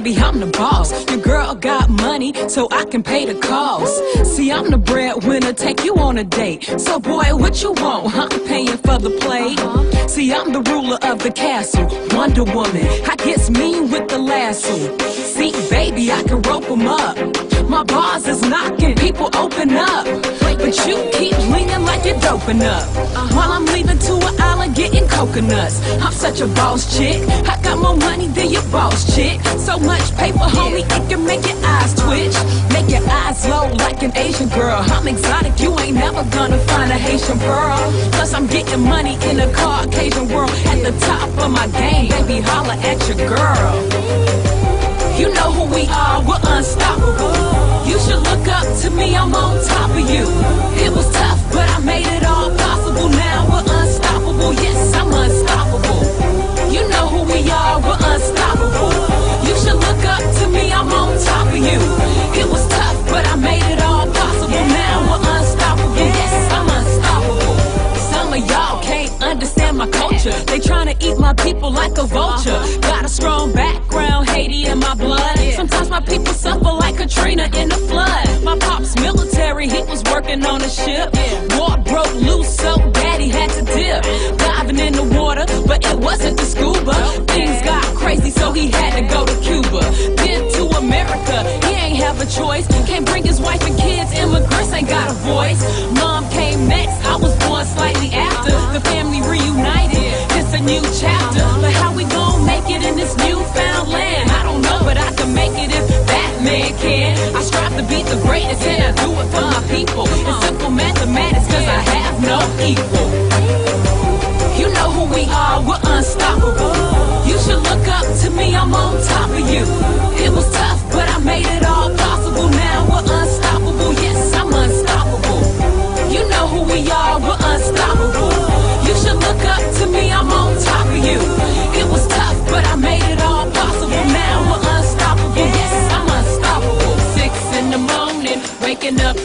baby, I'm the boss. Your girl got money, so I can pay the cost. See, I'm the breadwinner, take you on a date. So boy, what you want? I'm paying for the plate. See, I'm the ruler of the castle, Wonder Woman. I gets mean with the lasso. See, baby, I can rope 'em up. My bars is knocking, people open up. But you keep leaning like you're doping up. While I'm leaving to an island getting coconuts. I'm such a boss chick, I got more money than your boss chick. So much paper, homie, it can make your eyes twitch. Make your eyes low like an Asian girl. I'm exotic, you ain't never gonna find a Haitian pearl. Plus I'm getting money in a Caucasian world. At the top of my game, baby, holla at your girl. You know who we are, we're unstoppable. You should look up to me, I'm on top of you. It was tough, but I made it all possible. Now we're unstoppable, yes, I'm unstoppable. You know who we are, we're unstoppable. You should look up to me, I'm on top of you. It was tough, but I made it all possible. Now we're unstoppable, yes, I'm unstoppable. Some of y'all can't understand my culture. They tryna eat my people like a vulture. Got a strong background, Haiti in my blood. Sometimes my people suffer like Katrina in the flood. My pop's military, he was working on a ship. War broke loose, so daddy had to dip. Diving in the water, but it wasn't the scuba. Things got crazy, so he had to go to Cuba. Been to America, he ain't have a choice. Can't bring his wife and kids, immigrants ain't got a voice. Mom came next, I was born slightly after. The family reunited, it's a new chapter. But how we gon' make it in this newfound land? I don't know, but I can make it if Batman can. I strive to be the greatest and I do it for my people. It's simple mathematics cause I have no equal. You know who we are, we're unstoppable. You should look up to me, I'm on top of you. It was tough, but I made it all possible. Now we're unstoppable, yes, I'm unstoppable. You know who we are, we're unstoppable. You should look up to me, I'm on top of you. It was tough, but I made it all possible. Now we're unstoppable, yes, I'm unstoppable. 6 in the morning, waking up